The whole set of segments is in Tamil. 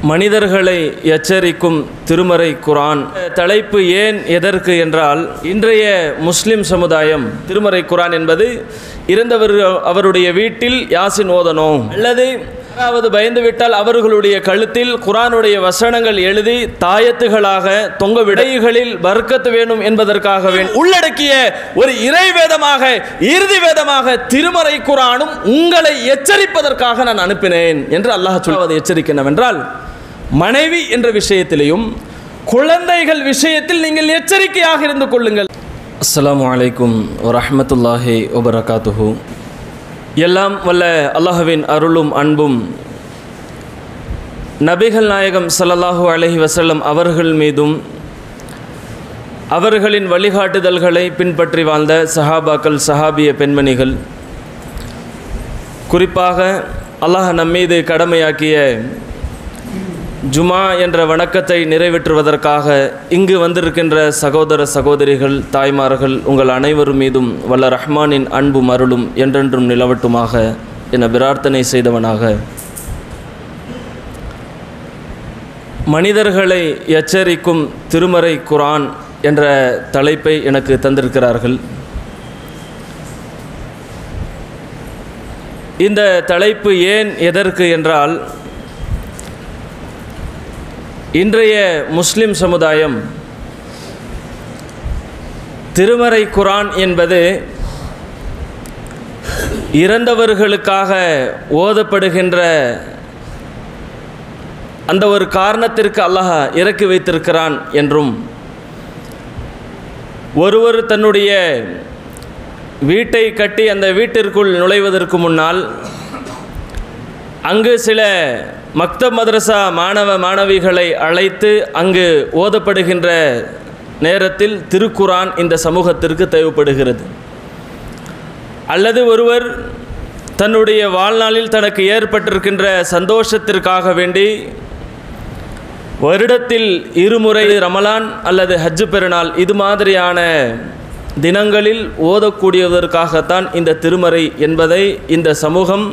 மனிதர்களை எச்சரிக்கும் திருமறை குர்ஆன். தலைப்பு ஏன் எதற்கு என்றால், இன்றைய முஸ்லிம் சமுதாயம் திருமறை குர்ஆன் என்பது இறந்தவர் அவருடைய வீட்டில் யாசின் ஓதணும், அல்லது யாராவது பயந்துவிட்டால் அவர்களுடைய கழுத்தில் குர்ஆனுடைய வசனங்கள் எழுதி தாயத்துகளாக தொங்க விடைகளில் பர்க்கத்து வேணும் என்பதற்காக உள்ளடக்கிய ஒரு இறை வேதமாக, இறுதி வேதமாக திருமறை குர்ஆனும் உங்களை எச்சரிப்பதற்காக நான் அனுப்பினேன் என்று அல்லாஹ் சொல்வது எச்சரிக்கின்றவென்றால், மனைவி என்ற விஷயத்திலையும் குழந்தைகள் விஷயத்தில் நீங்கள் எச்சரிக்கையாக இருந்து கொள்ளுங்கள். அஸ்ஸலாமு அலைக்கும் வரஹ்மத்துல்லாஹி வபரகாத்துஹு. எல்லாம் வல்ல அல்லாஹ்வின் அருளும் அன்பும் நபிகள் நாயகம் ஸல்லல்லாஹு அலைஹி வஸல்லம் அவர்கள் மீதும் அவர்களின் வழிகாட்டுதல்களை பின்பற்றி வாழ்ந்த சஹாபாக்கள், சஹாபிய பெண்மணிகள், குறிப்பாக அல்லாஹ் நம்மீது கடமையாக்கிய ஜுமா என்ற வணக்கத்தை நிறைவேற்றுவதற்காக இங்கு வந்திருக்கின்ற சகோதர சகோதரிகள், தாய்மார்கள், உங்கள் அனைவரும் மீதும் வல்ல ரஹ்மானின் அன்பும் அருளும் என்றென்றும் நிலவட்டுமாக என பிரார்த்தனை செய்தவனாக, மனிதர்களை எச்சரிக்கும் திருமறை குர்ஆன் என்ற தலைப்பை எனக்கு தந்திருக்கிறார்கள். இந்த தலைப்பு ஏன் எதற்கு என்றால், இன்றைய முஸ்லிம் சமுதாயம் திருமறை குர்ஆன் என்பது இறந்தவர்களுக்காக ஓதப்படுகின்ற அந்த ஒரு காரணத்திற்கு அல்லாஹ் இறக்கி வைத்திருக்கிறான் என்றும், ஒருவர் தன்னுடைய வீட்டை கட்டி அந்த வீட்டிற்குள் நுழைவதற்கு முன்னால் அங்கு சில மக்தப் மதரசா மாணவ மாணவிகளை அழைத்து அங்கு ஓதப்படுகின்ற நேரத்தில் திருக்குர்ஆன் இந்த சமூகத்திற்கு தேவைப்படுகிறது. அல்லது ஒருவர் தன்னுடைய வாழ்நாளில் தனக்கு ஏற்பட்டிருக்கின்ற சந்தோஷத்திற்காக வேண்டி வருடத்தில் இருமுறை ரமலான் அல்லது ஹஜ்ஜு பெருநாள் இது மாதிரியான தினங்களில் ஓதக்கூடியதற்காகத்தான் இந்த திருமறை என்பதை இந்த சமூகம்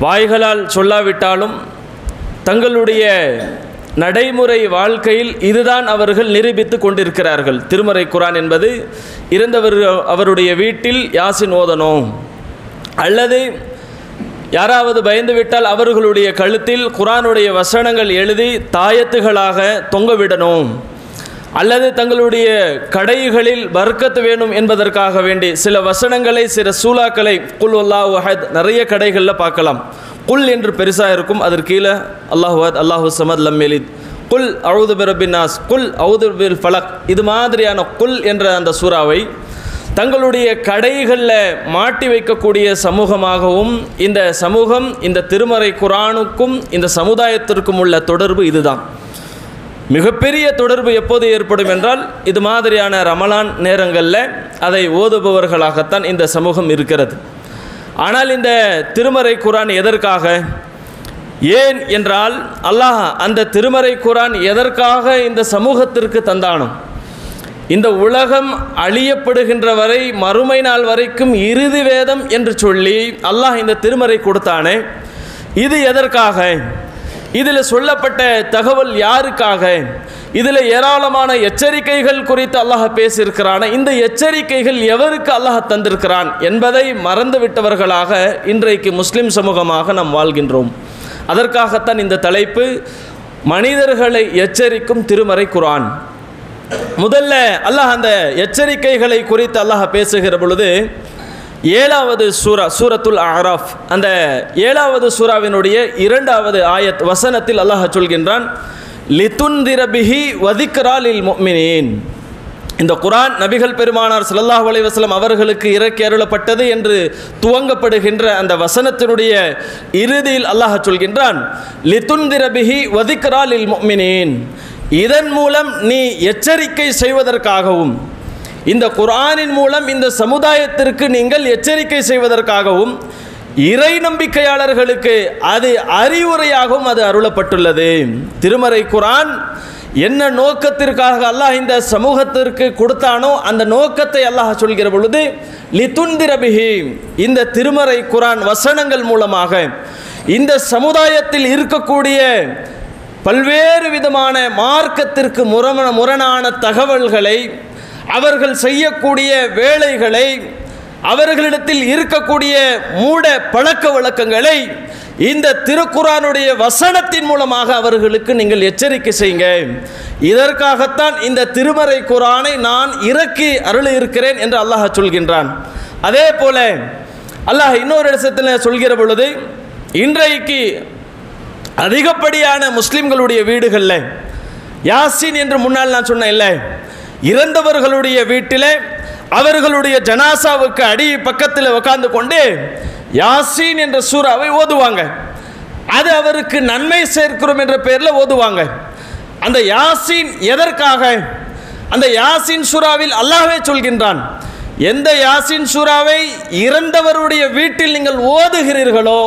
வாய்களால் சொல்லாவிட்டாலும் தங்களுடைய நடைமுறை வாழ்க்கையில் இதுதான் அவர்கள் நிரூபித்து கொண்டிருக்கிறார்கள். திருமறை குர்ஆன் என்பது இறந்தவர் அவருடைய வீட்டில் யாசின் ஓதணும், அல்லது யாராவது பயந்துவிட்டால் அவர்களுடைய கழுத்தில் குர்ஆனுடைய வசனங்கள் எழுதி தாயத்துகளாக தொங்கவிடணும், அல்லது தங்களுடைய கடைகளில் பர்க்கத்து வேணும் என்பதற்காக வேண்டி சில வசனங்களை, சில சூலாக்களை, குல் அல்லாஹு அஹத் நிறைய கடைகளில் பார்க்கலாம். குல் என்று பெருசாக இருக்கும், அதற்கு கீழே அல்லாஹு அஹத், அல்லாஹு ஸமத், லம் யலித், குல் அஊது பிரப்பின் நாஸ், குல் அஊது பில் ஃபலக், இது மாதிரியான குல் என்ற அந்த சூறாவை தங்களுடைய கடைகளில் மாட்டி வைக்கக்கூடிய சமூகமாகவும் இந்த சமூகம் இந்த திருமறை குர்ஆனுக்கும் இந்த சமுதாயத்திற்கும் உள்ள தொடர்பு இதுதான். மிகப்பெரிய தொடர்பு எப்போது ஏற்படும் என்றால், இது மாதிரியான ரமலான் நேரங்களில் அதை ஓதுபவர்களாகத்தான் இந்த சமூகம் இருக்கிறது. ஆனால் இந்த திருமறை குர்ஆன் எதற்காக, ஏன் என்றால், அல்லாஹ் அந்த திருமறை குர்ஆன் எதற்காக இந்த சமூகத்திற்கு தந்தானோ, இந்த உலகம் அழியப்படுகின்ற வரை மறுமை நாள் வரைக்கும் இறுதி வேதம் என்று சொல்லி அல்லாஹ் இந்த திருமறை கொடுத்தானே, இது எதற்காக, இதில் சொல்லப்பட்ட தகவல் யாருக்காக, இதில் ஏராளமான எச்சரிக்கைகள் குறித்து அல்லாஹ் பேசியிருக்கிறான், இந்த எச்சரிக்கைகள் எவருக்கு அல்லாஹ் தந்திருக்கிறான் என்பதை மறந்துவிட்டவர்களாக இன்றைக்கு முஸ்லிம் சமூகமாக நாம் வாழ்கின்றோம். அதற்காகத்தான் இந்த தலைப்பு, மனிதர்களை எச்சரிக்கும் திருமறை குர்ஆன். முதல்ல அல்லாஹ் அந்த எச்சரிக்கைகளை குறித்து அல்லாஹ் பேசுகிற பொழுது 7வது சூரா, சூரத்துல் அஅராஃப், அந்த 7வது சூராவினுடைய 2வது ஆயத் வசனத்தில் அல்லாஹ் சொல்கின்றான், லிதுன்திர பிஹி வதிக்ரா லில் முஃமினீன். இந்த குர்ஆன் நபிகள் பெருமானார் ஸல்லல்லாஹு அலைஹி வஸல்லம் அவர்களுக்கு இறக்கி அருளப்பட்டது என்று துவங்கப்படுகின்ற அந்த வசனத்தினுடைய இறுதியில் அல்லாஹ் சொல்கின்றான், லிதுன்திர பிஹி வதிக்ரா லில் முஃமினீன். இதன் மூலம் நீ எச்சரிக்கை செய்வதற்காகவும், இந்த குர்ஆனின் மூலம் இந்த சமுதாயத்திற்கு நீங்கள் எச்சரிக்கை செய்வதற்காகவும், இறை நம்பிக்கையாளர்களுக்கு அது அறிவுரையாகவும் அது அருளப்பட்டுள்ளது. திருமறை குர்ஆன் என்ன நோக்கத்திற்காக அல்லாஹ் இந்த சமூகத்திற்கு கொடுத்தானோ அந்த நோக்கத்தை அல்லாஹ் சொல்கிற பொழுது லிதுன்திர பிஹி, இந்த திருமறை குர்ஆன் வசனங்கள் மூலமாக இந்த சமுதாயத்தில் இருக்கக்கூடிய பல்வேறு விதமான மார்க்கத்திற்கு முரணான தகவல்களை, அவர்கள் செய்யக்கூடிய வேலைகளை, அவர்களிடத்தில் இருக்கக்கூடிய மூட பழக்க வழக்கங்களை இந்த திருக்குர்ஆனுடைய வசனத்தின் மூலமாக அவர்களுக்கு நீங்கள் எச்சரிக்கை செய்யுங்க. இதற்காகத்தான் இந்த திருமறை குர்ஆனை நான் இறக்கி அருளி இருக்கிறேன் என்று அல்லாஹ் சொல்கின்றான். அதே போல அல்லாஹ் இன்னொரு இடத்தில் சொல்கிற பொழுது, இன்றைக்கு அதிகப்படியான முஸ்லிம்களுடைய வீடுகளில் யாசின் என்று முன்னால் நான் சொன்னேன் இல்லை, இறந்தவர்களுடைய வீட்டில் அவர்களுடைய ஜனாசாவுக்கு அடி பக்கத்தில் உட்கார்ந்து கொண்டு யாசின் என்ற சூறாவை ஓதுவாங்க. அது அவருக்கு நன்மை சேர்க்கிறோம் என்ற பெயரில் ஓதுவாங்க. அந்த யாசின் எதற்காக? அந்த யாசின் சூறாவில் அல்லாஹ்வே சொல்கின்றான், எந்த யாசின் சூறாவை இறந்தவருடைய வீட்டில் நீங்கள் ஓதுகிறீர்களோ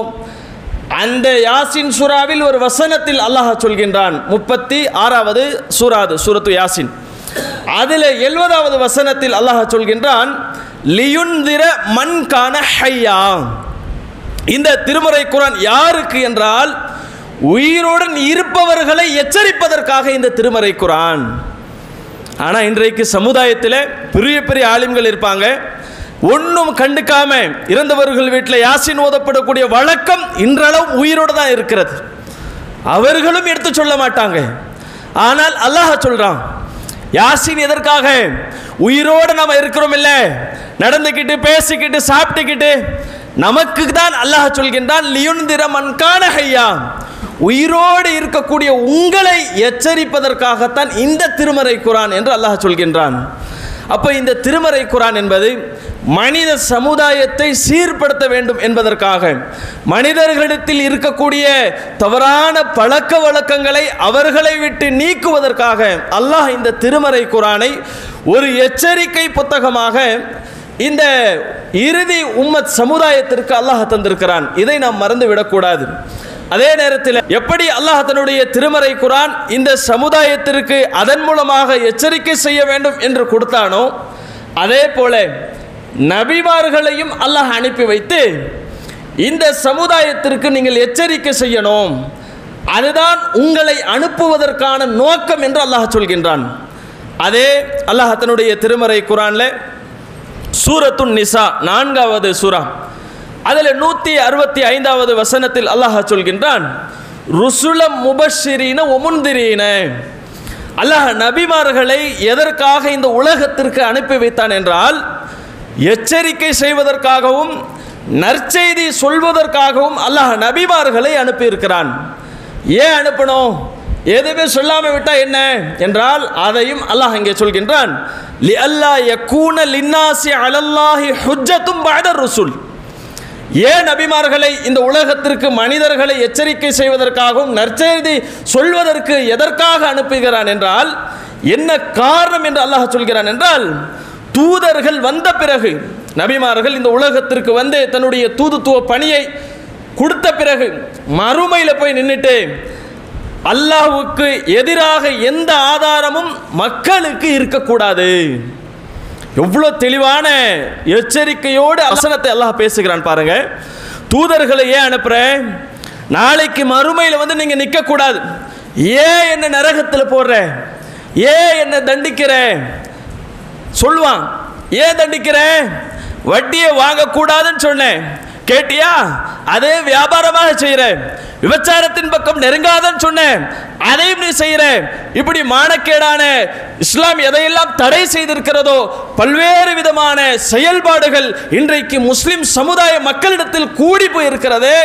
அந்த யாசின் சூறாவில் ஒரு வசனத்தில் அல்லாஹ் சொல்கின்றான், 36வது சூறாது சூரத்து யாசின், அதில் 70வது வசனத்தில் அல்லாஹ் சொல்கின்றான், லியுன்திர மன் கான ஹய்யா. இந்த திருமறை குர்ஆன் யாருக்கு என்றால் உயிருடன் இருப்பவர்களை எச்சரிப்பதற்காக இந்த திருமறை குர்ஆன். ஆனால் இன்றைக்கு சமுதாயத்தில் பெரிய பெரிய ஆலிம்கள் இருப்பாங்க, ஒன்றும் கண்டுக்காம இறந்தவர்கள் வீட்டில் யாசின் ஓதப்படக்கூடிய வழக்கம் இன்றளவும் உயிரோடு தான் இருக்கிறது. அவர்களும் எடுத்து சொல்ல மாட்டாங்க. ஆனால் அல்லாஹ் சொல்றான், யாசின் எதற்காக? உயிரோடு நாம் இருக்கிறோம் இல்லை, நடந்துக்கிட்டு பேசிக்கிட்டு சாப்பிட்டுக்கிட்டு நமக்கு தான் அல்லாஹ் சொல்கின்றான், லியுன்திர மன் கான ஹய்யா, உயிரோடு இருக்கக்கூடிய உங்களை எச்சரிப்பதற்காகத்தான் இந்த திருமறை குர்ஆன் என்று அல்லாஹ் சொல்கின்றான். அப்போ இந்த திருமறை குர்ஆன் என்பது மனித சமுதாயத்தை சீர்படுத்த வேண்டும் என்பதற்காக, மனிதர்களிடத்தில் இருக்கக்கூடிய தவறான பழக்க வழக்கங்களை அவர்களை விட்டு நீக்குவதற்காக அல்லாஹ் இந்த திருமறை குர்ஆனை ஒரு எச்சரிக்கை புத்தகமாக இந்த இறுதி உம்மத் சமுதாயத்திற்கு அல்லாஹ் தந்திருக்கிறான். இதை நாம் மறந்து விடக்கூடாது. அதே நேரத்தில் எப்படி அல்லாஹ் தன்னுடைய திருமறை குர்ஆன் இந்த சமுதாயத்திற்கு அதன் மூலமாக எச்சரிக்கை செய்ய வேண்டும் என்று கொடுத்தானோ, அதே போல நபிமார்களையும் அல்லாஹ் அனுப்பி வைத்து இந்த சமுதாயத்திற்கு நீங்கள் எச்சரிக்கை செய்யணும், அதுதான் உங்களை அனுப்புவதற்கான நோக்கம் என்று அல்லாஹ் சொல்கின்றான். அதே அல்லாஹ் தன்னுடைய திருமறை குர்ஆன்ல சூரத்துன் நிசா 4வது சூரா அதில் 165வது வசனத்தில் அல்லாஹ் சொல்கின்றான், ருசுலம் முபஷ்ஷிரீன ஒமுந்திரீன. அல்லாஹ் நபிமார்களை எதற்காக இந்த உலகத்திற்கு அனுப்பி வைத்தான் என்றால் எச்சரிக்கை செய்வதற்காகவும் நற்செய்தி சொல்வதற்காகவும் அல்லாஹ் நபிமார்களை அனுப்பியிருக்கிறான். ஏன் அனுப்பணும்? எதுவுமே சொல்லாமல் விட்டா என்ன என்றால் அதையும் அல்லாஹ் இங்கே சொல்கின்றான், லிஅல்லா யகூன லின்னாஸி அலல்லாஹி ஹுஜ்ஜத்தும் பஅத ருசுல். ஏன் நபிமார்களை இந்த உலகத்திற்கு மனிதர்களை எச்சரிக்கை செய்வதற்காகவும் நற்செய்தி சொல்வதற்கு எதற்காக அனுப்புகிறான் என்றால் என்ன காரணம் என்று அல்லாஹ் சொல்கிறான் என்றால், தூதர்கள் வந்த பிறகு, நபிமார்கள் இந்த உலகத்திற்கு வந்து தன்னுடைய தூதுத்துவ பணியை கொடுத்த பிறகு மறுமையில் போய் நின்றுட்டு அல்லாஹ்வுக்கு எதிராக எந்த ஆதாரமும் மக்களுக்கு இருக்கக்கூடாது. எவ்வளோ தெளிவான எச்சரிக்கையோடு வசனத்தை அல்லாஹ் பேசுகிறான் பாருங்க. தூதர்களை ஏன் அனுப்புறேன்? நாளைக்கு மறுமையில் வந்து நீங்கள் நிற்கக்கூடாது. ஏன் என்ன நரகத்தில் போடுற, ஏன் என்ன தண்டிக்கிற சொல்லுவான். ஏன் தண்டிக்கிற? வட்டியை வாங்கக்கூடாதுன்னு சொன்னேன், கேட்டியா? அதே வியாபாரமாக செய்கிற. விபச்சாரத்தின் பக்கம் நெருங்காதன்னு சொன்னேன், அதையும் நீ செய்கிற. இப்படி மானக்கேடான இஸ்லாம் எதையெல்லாம் தடை செய்திருக்கிறதோ பல்வேறு விதமான செயல்பாடுகள் இன்றைக்கு முஸ்லிம் சமுதாய மக்களிடத்தில் கூடி போயிருக்கிறது.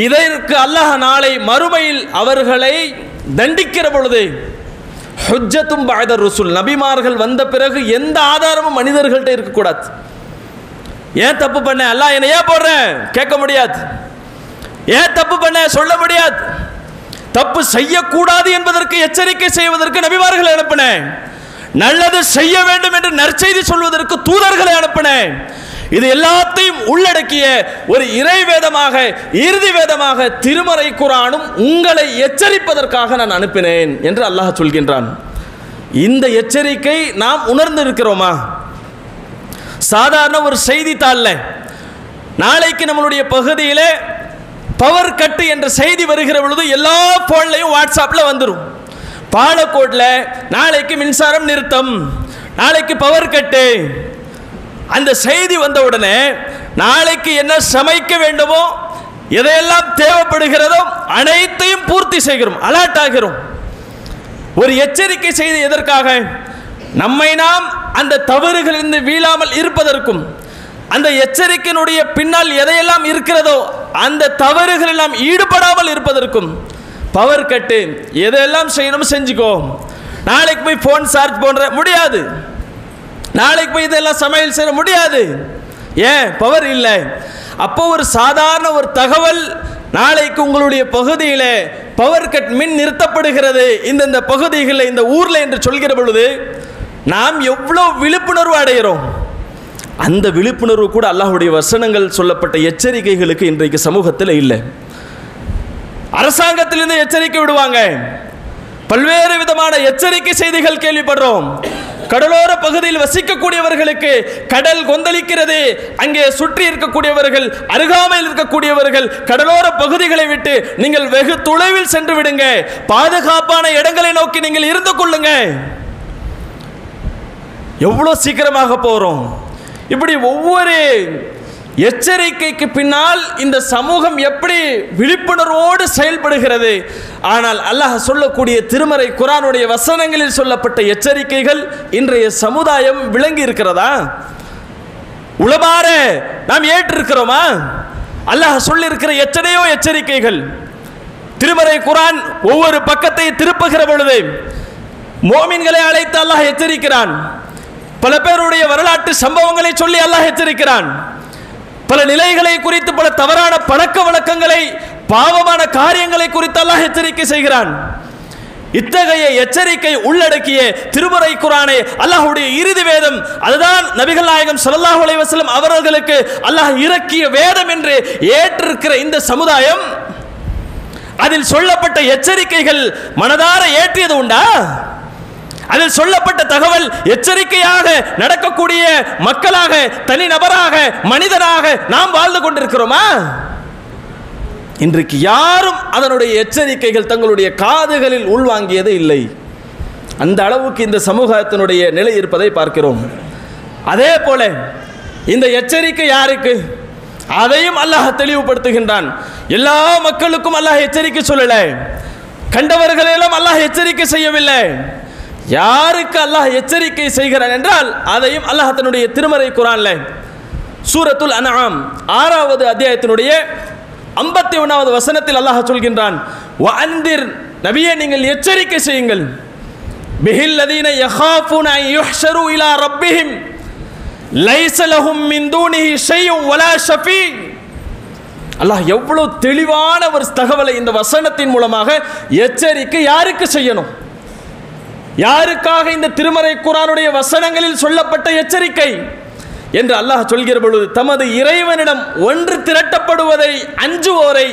இதற்கு அல்லாஹ் நாளை மறுமையில் அவர்களை தண்டிக்கிற பொழுது ஹுஜ்ஜத்தும் பஅத ருசுல், நபிமார்கள் வந்த பிறகு எந்த ஆதாரமும் மனிதர்கள்ட்ட இருக்கக்கூடாது. ஏன் தப்பு பண்ண, அல்லாஹ் என்னை ஏன் போடுற கேட்க முடியாது. ஏன் தப்பு பண்ண சொல்ல முடியாது. தப்பு செய்யக்கூடாது என்பதற்கு எச்சரிக்கை செய்வதற்கு நபிமார்களை அனுப்பினேன். நல்லது செய்ய வேண்டும் என்று நற்செய்தி சொல்வதற்கு தூதர்களை அனுப்பினேன். இது எல்லாத்தையும் உள்ளடக்கிய ஒரு இறை வேதமாக, இறுதி வேதமாக திருமறை குர்ஆனும் உங்களை எச்சரிப்பதற்காக நான் அனுப்பினேன் என்று அல்லாஹ் சொல்கின்றான். இந்த எச்சரிக்கை நாம் உணர்ந்து இருக்கிறோமா? சாதாரண ஒரு செய்தித்தாளில் நாளைக்கு நம்மளுடைய பகுதியில் பவர் கட்டு என்ற செய்தி வருகிற பொழுது எல்லா போன்லையும் வாட்ஸ்அப்பில் வந்துடும். பாலக்கோட்டில் நாளைக்கு மின்சாரம் நிறுத்தம், நாளைக்கு பவர் கட்டு. அந்த செய்தி வந்த உடனே நாளைக்கு என்ன சமைக்க வேண்டுமோ, எதையெல்லாம் தேவைப்படுகிறதோ அனைத்தையும் பூர்த்தி செய்கிறோம், அலர்ட் ஆகிறோம். ஒரு எச்சரிக்கை செய்தி எதற்காக? நம்மை நாம் அந்த தவறுகளிலிருந்து வீழாமல் இருப்பதற்கும், அந்த எச்சரிக்கையினுடைய பின்னால் எதையெல்லாம் இருக்கிறதோ அந்த தவறுகளில் நாம் ஈடுபடாமல் இருப்பதற்கும். பவர் கட்டு, எதையெல்லாம் செய்யணும் செஞ்சுக்கோ. நாளைக்கு போய் ஃபோன் சார்ஜ் போன்ற முடியாது, நாளைக்கு போய் இதெல்லாம் சமையல் செய்ய முடியாது. ஏன்? பவர் இல்லை. அப்போ ஒரு சாதாரண ஒரு தகவல், நாளைக்கு உங்களுடைய பகுதியில் பவர் கட், மின் நிறுத்தப்படுகிறது இந்த பகுதிகளில், இந்த ஊரில் என்று சொல்கிற பொழுது நாம் எவ்வளோ விழிப்புணர்வு அடைகிறோம். அந்த விழிப்புணர்வு கூட அல்லாஹ்வுடைய வசனங்கள் சொல்லப்பட்ட எச்சரிக்கைகளுக்கு இன்றைக்கு சமூகத்தில் இல்லை. அரசாங்கத்திலிருந்து எச்சரிக்கை விடுவாங்க, பல்வேறு விதமான எச்சரிக்கை செய்திகள் கேள்விப்படுறோம். கடலோர பகுதியில் வசிக்கக்கூடியவர்களுக்கு கடல் கொந்தளிக்கிறது, அங்கே சுற்றி இருக்கக்கூடியவர்கள், அருகாமையில் இருக்கக்கூடியவர்கள் கடலோர பகுதிகளை விட்டு நீங்கள் வெகு தொலைவில் சென்று விடுங்க, பாதுகாப்பான இடங்களை நோக்கி நீங்கள் இருந்து கொள்ளுங்க. எவ்வளோ சீக்கிரமாக போகிறோம். இப்படி ஒவ்வொரு எச்சரிக்கைக்கு பின்னால் இந்த சமூகம் எப்படி விழிப்புணர்வோடு செயல்படுகிறது. ஆனால் அல்லாஹ் சொல்லக்கூடிய திருமறை குர்ஆனுடைய வசனங்களில் சொல்லப்பட்ட எச்சரிக்கைகள் இன்றைய சமுதாயம் விளங்கி இருக்கிறதா? உளமாற நாம் ஏற்றிருக்கிறோமா? அல்லாஹ் சொல்லியிருக்கிற எத்தனையோ எச்சரிக்கைகள். திருமறை குர்ஆன் ஒவ்வொரு பக்கத்தை திருப்புகிற பொழுது மோமின்களை அழைத்து அல்லாஹ் எச்சரிக்கிறான். பல பேருடைய வரலாற்று சம்பவங்களை சொல்லி அல்லாஹ் எச்சரிக்கிறான். பல நிலைகளை குறித்து, பல தவறான பழக்க வழக்கங்களை, பாவமான காரியங்களை குறித்து அல்லாஹ் எச்சரிக்கை செய்கிறான். இத்தகைய எச்சரிக்கை உள்ளடக்கிய திருமறை குர்ஆனை அல்லாஹ்வுடைய இறுதி வேதம், அதுதான் நபிகள் நாயகம் ஸல்லல்லாஹு அலைஹி வஸல்லம் அவர்களுக்கு அல்லாஹ் இறக்கிய வேதம் என்று ஏற்றிருக்கிற இந்த சமுதாயம், அதில் சொல்லப்பட்ட எச்சரிக்கைகள் மனதார ஏற்றியது உண்டா? அதில் சொல்லப்பட்ட தகவல் எச்சரிக்கையாக நடக்கக்கூடிய மக்களாக, தனிநபராக, மனிதராக நாம் வாழ்ந்து கொண்டிருக்கிறோமா? இன்றைக்கு யாரும் அதனுடைய எச்சரிக்கைகள் தங்களுடைய காதுகளில் உள்வாங்கியது இல்லை. அந்த அளவுக்கு இந்த சமூகத்தினுடைய நிலை இருப்பதை பார்க்கிறோம். அதே போல இந்த எச்சரிக்கை யாருக்கு? அதையும் அல்லாஹ் தெளிவுபடுத்துகின்றான். எல்லா மக்களுக்கும் அல்லாஹ் எச்சரிக்கை சொல்லலை, கண்டவர்களெல்லாம் அல்லாஹ் எச்சரிக்கை செய்யவில்லை. யாருக்கு அல்லாஹ் எச்சரிக்கை செய்கிறான் என்றால் அதையும் அல்லாஹ் தன்னுடைய திருமறை குர்ஆன்ல சூரத்துல் அன்ஆம் 6வது அத்தியாயத்தினுடைய 51வது வசனத்தில் அல்லாஹ் சொல்கின்றான், வஅன்திர், நபியே நீங்கள் எச்சரிக்கை செய்யுங்கள், பிஹில் லதீன யகாஃபூன அன் யுஹ்ஷரு இலா ரப்பிஹிம் லைஸ லஹும் மின் தூனிஹி ஷைஉன் வலா ஷஃபீ. அல்லாஹ் எவ்வளவு தெளிவான ஒரு தகவலை இந்த வசனத்தின் மூலமாக எச்சரிக்கை யாருக்கு செய்யணும்? யாருக்காக இந்த திருமறை குர்ஆனுடைய வசனங்களில் சொல்லப்பட்ட எச்சரிக்கை என்று அல்லாஹ் சொல்கிற பொழுது, தமது இறைவனிடம் ஒன்று திரட்டப்படுவதை அஞ்சுவோரை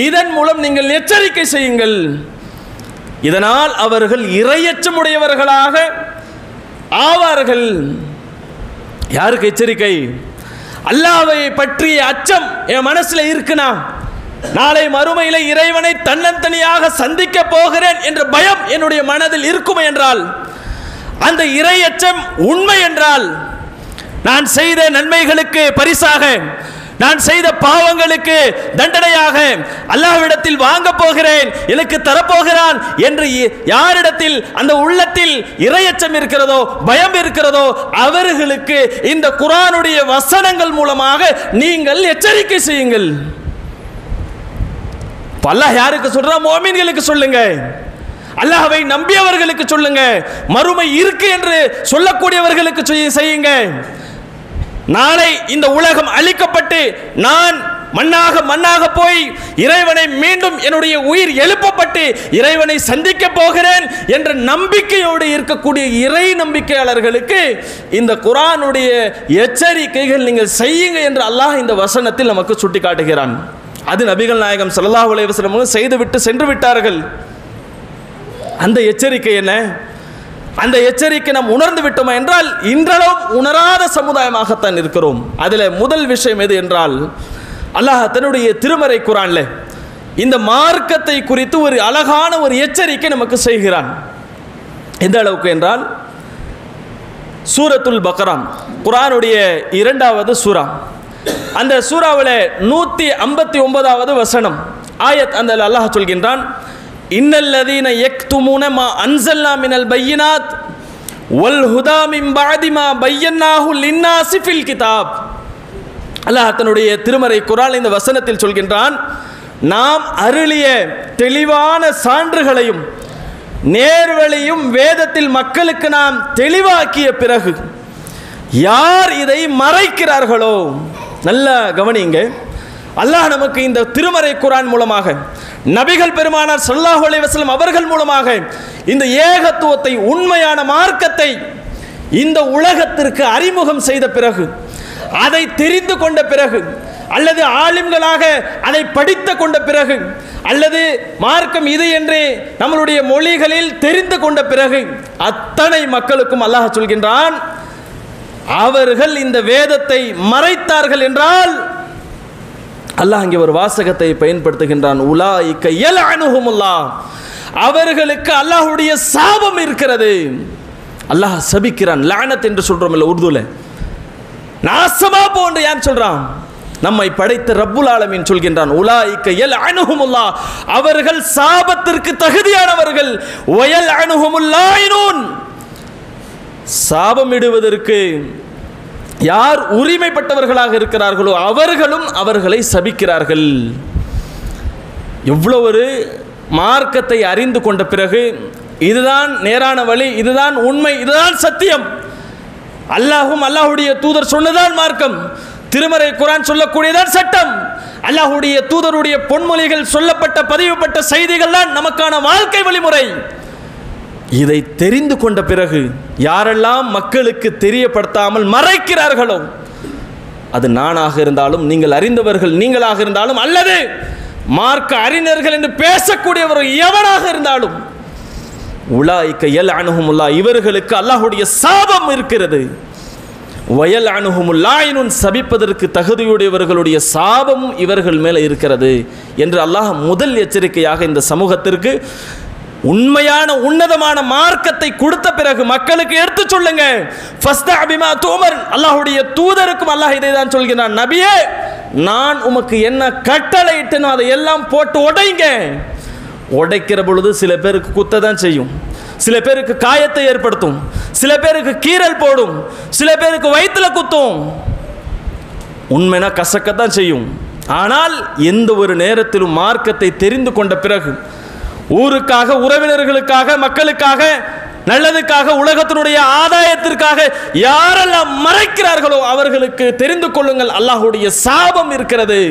இதன் மூலம் நீங்கள் எச்சரிக்கை செய்யுங்கள், இதனால் அவர்கள் இறையச்சமுடையவர்களாக ஆவார்கள். யாருக்கு எச்சரிக்கை? அல்லாஹ்வை பற்றிய அச்சம் என் மனசுல இருக்குனா, நாளை மறுமையிலே இறைவனை தன்னந்தனியாக சந்திக்க போகிறேன் என்ற பயம் என்னுடைய மனதில் இருக்கும் என்றால், அந்த இறையச்சம் உண்மை என்றால், நான் செய்த நன்மைகளுக்கு பரிசாக, நான் செய்த பாவங்களுக்கு தண்டனையாக அல்லாஹ்விடத்தில் வாங்க போகிறேன், எனக்கு தரப்போகிறான் என்று யாரிடத்தில் அந்த உள்ளத்தில் இறையச்சம் இருக்கிறதோ, பயம் இருக்கிறதோ, அவர்களுக்கு இந்த குர்ஆனுடைய வசனங்கள் மூலமாக நீங்கள் எச்சரிக்கை செய்யுங்கள். அல்லாஹ் யாருக்கு சொல்றான்? மோமின்களுக்கு சொல்லுங்க, அல்லாஹ்வை நம்பியவர்களுக்கு சொல்லுங்க, மறுமை இருக்கு என்று சொல்லக்கூடியவர்களுக்கு செய்யுங்க. நாளை இந்த உலகம் அழிக்கப்பட்டு நான் மண்ணாக போய் இறைவனை மீண்டும் என்னுடைய உயிர் எழுப்பப்பட்டு இறைவனை சந்திக்க போகிறேன் என்ற நம்பிக்கையோடு இருக்கக்கூடிய இறை நம்பிக்கையாளர்களுக்கு இந்த குர்ஆனுடைய எச்சரிக்கைகள் நீங்கள் செய்யுங்க என்று அல்லாஹ் இந்த வசனத்தில் நமக்கு சுட்டி காட்டுகிறான். அது நபிகள் நாயகம் ஸல்லல்லாஹு அலைஹி வஸல்லம் செய்துவிட்டு சென்று விட்டார்கள். அந்த எச்சரிக்கை என்ன? அந்த எச்சரிக்கை நாம் உணர்ந்து விட்டோமா என்றால் இன்றளவும் உணராத சமுதாயமாகத்தான் இருக்கிறோம். அதில் முதல் விஷயம் எது என்றால், அல்லாஹ் தன்னுடைய திருமறை குர்ஆன்ல இந்த மார்க்கத்தை குறித்து ஒரு அழகான ஒரு எச்சரிக்கை நமக்கு செய்கிறான். எந்த அளவுக்கு என்றால், சூரத்துல் பக்ரா குர்ஆனுடைய 2வது சூரா, அந்த சூராவில் 159வது வசனம் ஆயத், அந்த அல்லாஹ் சொல்கின்றான், இன்னல்லதீன யக்துமூன மா அன்ஸல்னா மினல் பையினாத் வல் ஹுதா மின் பஅதி மா பையன்னாஹு லின்னாஸி ஃபில் கிதாப். அல்லாஹ் தன்னுடைய திருமறை குர்ஆன் இந்த வசனத்தில் சொல்கின்றான், நாம் அருளிய தெளிவான சான்றுகளையும் நேர்வழியும் வேதத்தில் மக்களுக்கு நாம் தெளிவாக்கிய பிறகு யார் இதை மறைக்கிறார்களோ, நல்லா கவனிங்க, அல்லாஹ் நமக்கு இந்த திருமறை குர்ஆன் மூலமாக, நபிகள் பெருமானார் ஸல்லல்லாஹு அலைஹி வஸல்லம் அவர்கள் மூலமாக இந்த ஏகத்துவத்தை, உண்மையான மார்க்கத்தை இந்த உலகத்திற்கு அறிமுகம் செய்த பிறகு, அதை தெரிந்து கொண்ட பிறகு, அல்லது ஆலிம்களாக அதை படித்து கொண்ட பிறகு, அல்லது மார்க்கம் இது என்று நம்மளுடைய மொழிகளில் தெரிந்து கொண்ட பிறகு, அத்தனை மக்களுக்கும் அல்லாஹ் சொல்கின்றான், அவர்கள் இந்த வேதத்தை மறைத்தார்கள் என்றால் அல்லாஹ் இங்கே ஒரு வாசகத்தை பயன்படுத்துகின்றான், உலாயிக யல்அனுஹுமுல்லாஹ், அவர்களுக்கு அல்லாஹ்வுடைய சாபம் இருக்கிறது. அல்லாஹ் சபிக்கிறான், லானத் என்று சொல்றோம் இல்ல உருதுல, நாசமா போன்று யார் சொல்றான்? நம்மை படைத்த ரப்புல் ஆலமீன் சொல்கின்றான், உலாயிக யல்அனுஹுமுல்லாஹ், அவர்கள் சாபத்திற்கு தகுதியானவர்கள், வயல்அனுஹுமுல் லாயினூன், சாபமிடுவதற்கு யார் உரிமைப்பட்டவர்களாக இருக்கிறார்களோ அவர்களும் அவர்களை சபிக்கிறார்கள். எவ்வளவு ஒரு மார்க்கத்தை அறிந்து கொண்ட பிறகு, இதுதான் நேரான வழி, இதுதான் உண்மை, இதுதான் சத்தியம், அல்லாஹும் அல்லாஹுடைய தூதர் சொன்னதான் மார்க்கம், திருமறை குர்ஆன் சொல்லக்கூடியதான் சட்டம், அல்லாஹுடைய தூதருடைய பொன்மொழிகள் சொல்லப்பட்ட பதிவுப்பட்ட செய்திகள் தான் நமக்கான வாழ்க்கை வழிமுறை. இதை தெரிந்து கொண்ட பிறகு யாரெல்லாம் மக்களுக்கு தெரியப்படுத்தாமல் மறைக்கிறார்களோ, அது நானாக இருந்தாலும், நீங்கள் அறிந்தவர்கள் நீங்களாக இருந்தாலும், அல்லது மார்க்க அறிஞர்கள் என்று பேசக்கூடியவர்கள் எவனாக இருந்தாலும், உலாயிக யல்அனுஹுமுல்லாஹ், இவர்களுக்கு அல்லாஹ்வுடைய சாபம் இருக்கிறது. வயல்அனுஹுமுல் லாயினூன், சபிப்பதற்கு தகுதியுடையவர்களுடைய சாபமும் இவர்கள் மேலே இருக்கிறது என்று அல்லாஹ் முதல் எச்சரிக்கையாக இந்த சமூகத்திற்கு உண்மையான உன்னதமான மார்க்கத்தை கொடுத்த பிறகு மக்களுக்கு எடுத்து சொல்லுங்க. ஃபஸ்தஅ பிமா துமர், அல்லாஹ்வுடைய தூதருக்கும் அல்லாஹ் இதை தான் சொல்கிறான், நபியே நான் உமக்கு என்ன கட்டளையிட்டனோ அதை எல்லாம் போட்டு உடைங்க. உடைக்கிற பொழுது சில பேருக்கு குத்த தான் செய்யும், சில பேருக்கு காயத்தை ஏற்படுத்தும், சில பேருக்கு கீறல் போடும், சில பேருக்கு வயிற்றுல குத்தும், உண்மைனா கசக்கத்தான் செய்யும். ஆனால் எந்த ஒரு நேரத்திலும் மார்க்கத்தை தெரிந்து கொண்ட பிறகு, ஊருக்காக, உறவினர்களுக்காக, மக்களுக்காக, நல்லதுக்காக, உலகத்தினுடைய ஆதாயத்திற்காக யாரெல்லாம் மறைக்கிறார்களோ அவர்களுக்கு தெரிந்து கொள்ளுங்கள், அல்லாஹ்வுடைய சாபம் இருக்கிறது.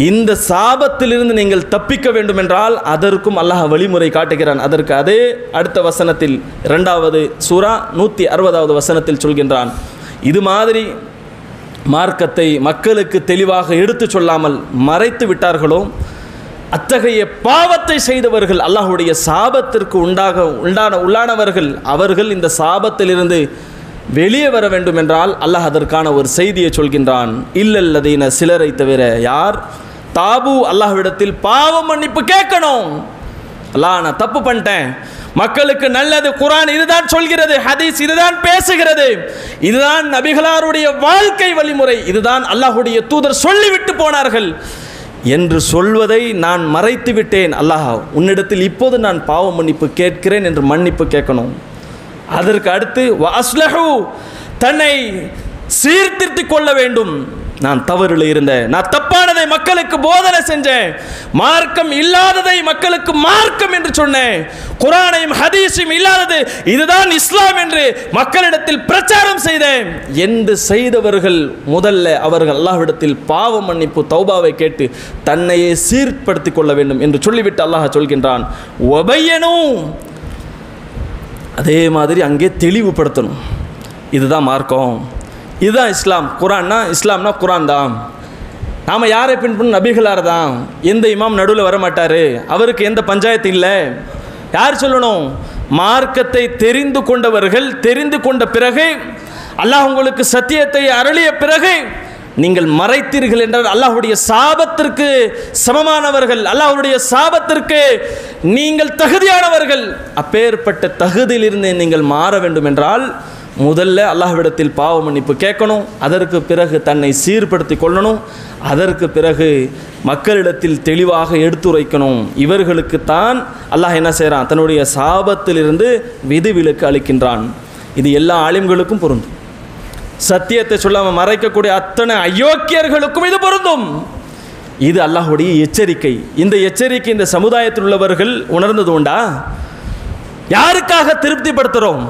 இந்த சாபத்திலிருந்து நீங்கள் தப்பிக்க வேண்டும் என்றால் அதற்கும் அல்லாஹ் வழிமுறை காட்டுகிறான். அதற்கு அதே அடுத்த வசனத்தில் 2வது சூரா 160வது வசனத்தில் சொல்கின்றான், இது மாதிரி மார்க்கத்தை மக்களுக்கு தெளிவாக எடுத்து சொல்லாமல் மறைத்து விட்டார்களோ, அத்தகைய பாவத்தை செய்தவர்கள், அல்லாஹ்வுடைய சாபத்திற்கு உள்ளானவர்கள், அவர்கள் இந்த சாபத்திலிருந்து வெளியே வர வேண்டும் என்றால் அல்லாஹ் அதற்கான ஒரு செய்தியை சொல்கின்றான். இல்லல்லதீன, சிலரை தவிர, யார் தாபு, அல்லாஹ்விடத்தில் பாவ மன்னிப்பு கேட்கணும். அல்லாஹ் நான் தப்பு பண்ணிட்டேன், மக்களுக்கு நல்லது, குர்ஆன் இதுதான் சொல்கிறது, ஹதீஸ் இதுதான் பேசுகிறது, இதுதான் நபிகளாருடைய வாழ்க்கை வழிமுறை, இதுதான் அல்லாஹ்வுடைய தூதர் சொல்லிவிட்டு போனார்கள் என்று சொல்வதை நான் மறைத்து விட்டேன், அல்லாஹ் உன்னிடத்தில் இப்போது நான் பாவ மன்னிப்பு கேட்கிறேன் என்று மன்னிப்பு கேட்கணும். அதற்கு அடுத்து வஅஸ்லஹு, தன்னை சீர்திருத்திக் கொள்ள வேண்டும். நான் தவறில் இருந்தேன், நான் தப்பானதை மக்களுக்கு போதனை செஞ்சேன், மார்க்கம் இல்லாததை மக்களுக்கு மார்க்கம் என்று சொன்னேன், குர்ஆனையும் ஹதீஸையும் இல்லாதது இதுதான் இஸ்லாம் என்று மக்களிடத்தில் பிரச்சாரம் செய்தேன் என்று செய்தவர்கள் முதல்ல அவர்கள் அல்லாஹ்விடத்தில் பாவ மன்னிப்பு தௌபாவை கேட்டு தன்னையே சீர்படுத்திக் கொள்ள வேண்டும் என்று சொல்லிவிட்டு அல்லாஹ் சொல்கின்றான், வபையனு, அதே மாதிரி அங்கே தெளிவுபடுத்தணும், இதுதான் மார்க்கம், இதுதான் இஸ்லாம், குர்ஆன்னா இஸ்லாம்னா குர்ஆன் தான், நாம் யாரை பின்பற்றும், நபிகளார் தான், எந்த இமாம் நடுவில் வரமாட்டார், அவருக்கு எந்த பஞ்சாயத்து இல்லை. யார் சொல்லணும்? மார்க்கத்தை தெரிந்து கொண்டவர்கள், தெரிந்து கொண்ட பிறகு, அல்லாஹ் உங்களுக்கு சத்தியத்தை அருளிய பிறகு நீங்கள் மறைத்தீர்கள் என்றால் அல்லாஹ்வுடைய சாபத்திற்கு சமமானவர்கள், அல்லாஹ்வுடைய சாபத்திற்கு நீங்கள் தகுதியானவர்கள். அப்பேற்பட்ட தகுதியிலிருந்து நீங்கள் மாற வேண்டும் என்றால் முதல்ல அல்லாஹ்விடத்தில் பாவ மன்னிப்பு கேட்கணும். அதற்கு பிறகு தன்னை சீர்படுத்தி கொள்ளணும். அதற்கு பிறகு மக்களிடத்தில் தெளிவாக எடுத்துரைக்கணும். இவர்களுக்குத்தான் அல்லாஹ் என்ன செய்கிறான்? தன்னுடைய சாபத்திலிருந்து விதிவிலக்கு அளிக்கின்றான். இது எல்லா ஆலிம்களுக்கும் பொருந்தும். சத்தியத்தை சொல்லாமல் மறைக்கக்கூடிய அத்தனை அயோக்கியர்களுக்கும் இது பொருந்தும். இது அல்லாஹ்வுடைய எச்சரிக்கை. இந்த எச்சரிக்கை இந்த சமுதாயத்தில் உள்ளவர்கள் உணர்ந்தது உண்டா? யாருக்காக திருப்திப்படுத்துகிறோம்?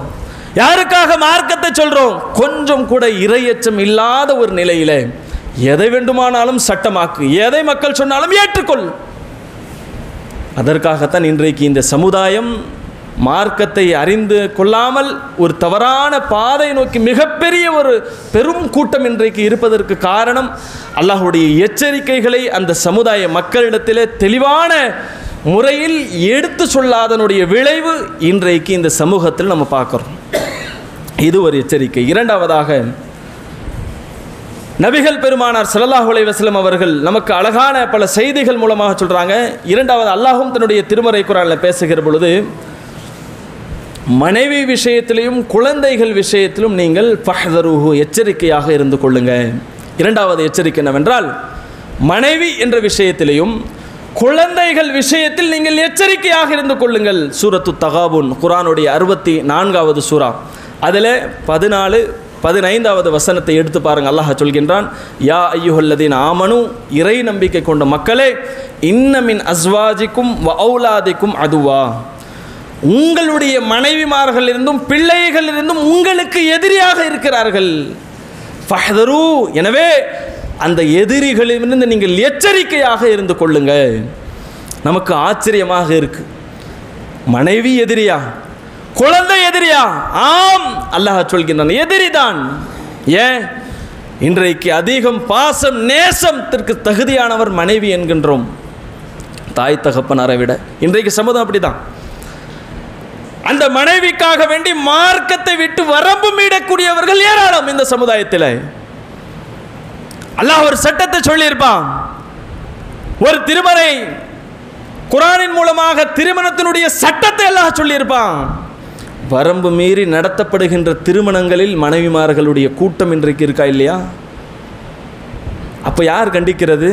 யாருக்காக மார்க்கத்தை சொல்கிறோம்? கொஞ்சம் கூட இறையச்சம் இல்லாத ஒரு நிலையில் எதை வேண்டுமானாலும் சட்டமாக்கு, எதை மக்கள் சொன்னாலும் ஏற்றுக்கொள். அதற்காகத்தான் இன்றைக்கு இந்த சமுதாயம் மார்க்கத்தை அறிந்து கொள்ளாமல் ஒரு தவறான பாதை நோக்கி மிகப்பெரிய ஒரு பெரும் கூட்டம் இன்றைக்கு இருப்பதற்கு காரணம் அல்லாஹ்வுடைய எச்சரிக்கைகளை அந்த சமுதாய மக்களிடத்திலே தெளிவான முறையில் எடுத்து சொல்லாதனுடைய விளைவு இன்றைக்கு இந்த சமூகத்தில் நம்ம பார்க்குறோம். இது ஒரு எச்சரிக்கை. இரண்டாவதாக, நபிகள் பெருமானார் ஸல்லல்லாஹு அலைஹி வஸல்லம் அவர்கள் நமக்கு அழகான பல செய்திகள் மூலமாக சொல்கிறாங்க. இரண்டாவது, அல்லாஹ்வும் தன்னுடைய திருமறை குர்ஆனில் பேசுகிற பொழுது மனைவி விஷயத்திலும் குழந்தைகள் விஷயத்திலும் நீங்கள் ஃபஹ்தருஹு எச்சரிக்கையாக இருந்து கொள்ளுங்க. இரண்டாவது எச்சரிக்கை என்னவென்றால், மனைவி என்ற விஷயத்திலையும் குழந்தைகள் விஷயத்தில் நீங்கள் எச்சரிக்கையாக இருந்து கொள்ளுங்கள். சூரத்து தகாபுன், குர்ஆனுடைய 64வது சூரா, அதில் 14-15வது வசனத்தை எடுத்து பாருங்கள். அல்லாஹ் சொல்கின்றான், யா ஐயுஹல்லதீன ஆமனு, இறை நம்பிக்கை கொண்ட மக்களே, இன்ன மின் அஸ்வாஜிக்கும் வ ஔலாதிக்கும் அதுவா, உங்களுடைய மனைவிமார்களிலிருந்தும் பிள்ளைகளிலிருந்தும் உங்களுக்கு எதிரியாக இருக்கிறார்கள். ஃபஹ்தரு, எனவே அந்த எதிரிகளிலிருந்து நீங்கள் எச்சரிக்கையாக இருந்து கொள்ளுங்க. நமக்கு ஆச்சரியமாக இருக்கு, மனைவி எதிரியா, குழந்தை எதிரியா? ஆம், அல்லாஹ் சொல்கின்றான், எதிரிதான். ஏன்? இன்றைக்கு அதிகம் பாசம் நேசத்திற்கு தகுதியானவர் மனைவி என்கின்றோம், தாய் தகப்பனாரை விட. இன்றைக்கு சமுதாயம் அப்படிதான். அந்த மனைவிக்காக வேண்டி மார்க்கத்தை விட்டு வரம்பு மீறக்கூடியவர்கள் ஏராளம் இந்த சமுதாயத்தில். அல்லாஹ் ஒரு சட்டத்தை சொல்லியிருப்பான். ஒரு திருமறை குர்ஆனின் மூலமாக திருமணத்தினுடைய சட்டத்தை அல்லாஹ் சொல்லியிருப்பான். வரம்பு மீறி நடத்தப்படுகின்ற திருமணங்களில் மனைவிமார்களுடைய கூட்டம் இன்றைக்கு இருக்கா இல்லையா? அப்போ யார் கண்டிக்கிறது?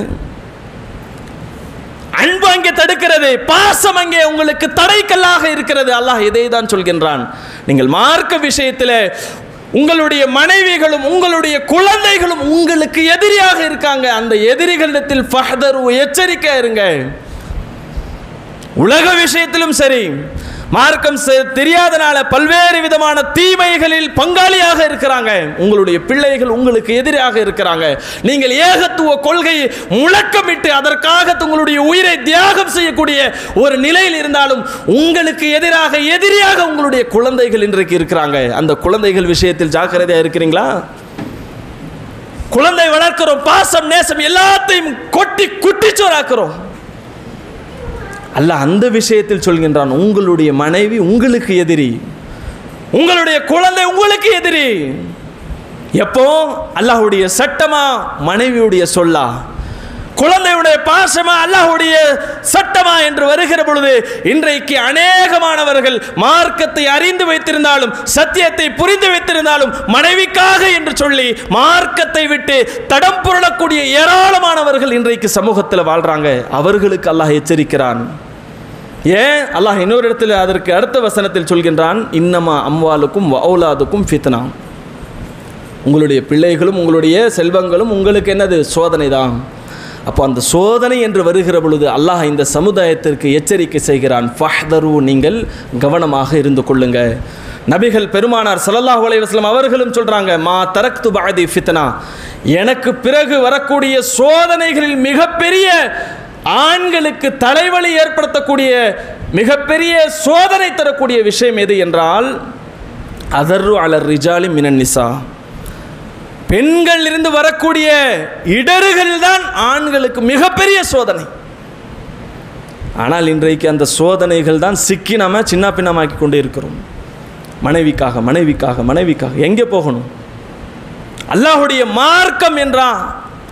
அன்பு அங்கே தடுக்கிறது, பாசம் அங்கே உங்களுக்கு தடைக்கல்லாக இருக்கிறது. அல்லாஹ் இதை தான் சொல்கின்றான். நீங்கள் மார்க்க விஷயத்தில் உங்களுடைய மனைவிகளும் உங்களுடைய குழந்தைகளும் உங்களுக்கு எதிரியாக இருக்காங்க. அந்த எதிரிகளிடத்தில் ஃபஹ்தரு, எச்சரிக்கையா இருங்க. உலக விஷயத்திலும் சரி, மார்க்கம் தெரியாதனால பல்வேறு விதமான தீமைகளில் பங்காளியாக இருக்கிறாங்க. உங்களுடைய பிள்ளைகள் உங்களுக்கு எதிராக இருக்கிறாங்க. நீங்கள் ஏகத்துவ கொள்கையை முழக்கமிட்டு அதற்காக உங்களுடைய உயிரை தியாகம் செய்யக்கூடிய ஒரு நிலையில் இருந்தாலும் உங்களுக்கு எதிரியாக உங்களுடைய குழந்தைகள் இன்றைக்கு இருக்கிறாங்க. அந்த குழந்தைகள் விஷயத்தில் ஜாக்கிரதையாக இருக்கிறீங்களா? குழந்தை வளர்க்கிறோம், பாசம் நேசம் எல்லாத்தையும் கொட்டி குட்டிச்சோராக்குறோம். அல்லாஹ் அந்த விஷயத்தில் சொல்கின்றான், உங்களுடைய மனைவி உங்களுக்கு எதிரி, உங்களுடைய குழந்தை உங்களுக்கு எதிரி. எப்போ? அல்லாஹ்வுடைய சட்டமா, மனைவியுடைய சொல்லா, குழந்தையுடைய பாசமா, அல்லாஹ்வுடைய சட்டமா என்று வருகிற பொழுது இன்றைக்கு அநேகமானவர்கள் மார்க்கத்தை அறிந்து வைத்திருந்தாலும் சத்தியத்தை புரிந்து வைத்திருந்தாலும் மனைவிக்காக என்று சொல்லி மார்க்கத்தை விட்டு தடம் புரளக்கூடிய ஏராளமானவர்கள் இன்றைக்கு சமூகத்தில் வாழ்றாங்க. அவர்களுக்கு அல்லாஹ் எச்சரிக்கிறான். ஏன்? அல்லாஹ் இன்னொரு இடத்துல அதற்கு அடுத்த வசனத்தில் சொல்கின்றான், இன்னமா அம்வாலுக்கும் வௌலாதுக்கும் ஃபித்னா, உங்களுடைய பிள்ளைகளும் உங்களுடைய செல்வங்களும் உங்களுக்கு என்னது? சோதனை தான். அப்போ அந்த சோதனை என்று வருகிற பொழுது அல்லாஹ் இந்த சமுதாயத்திற்கு எச்சரிக்கை செய்கிறான், ஃபஹ்தரு, நீங்கள் கவனமாக இருந்து கொள்ளுங்க. நபிகள் பெருமானார் ஸல்லல்லாஹு அலைஹி வஸல்லம் அவர்களும் சொல்கிறாங்க, மா தரக்து பஅதி ஃபித்னா, எனக்கு பிறகு வரக்கூடிய சோதனைகளில் மிகப்பெரிய ஆண்களுக்கு தலைவலி ஏற்படுத்தக்கூடிய மிகப்பெரிய சோதனை தரக்கூடிய விஷயம் எது என்றால், அதர்ரு அலர் ரிஜாலி மினன் நிசா, பெண்கள் இருந்து வரக்கூடிய இடர்கள் தான் ஆண்களுக்கு மிகப்பெரிய சோதனை. ஆனால் இன்றைக்கு அந்த சோதனைகள் தான் சிக்கி நாம சின்ன பின்னமாக்கி கொண்டு இருக்கிறோம். மனைவிக்காக எங்கே போகணும்? அல்லாஹ்வுடைய மார்க்கம் என்றால்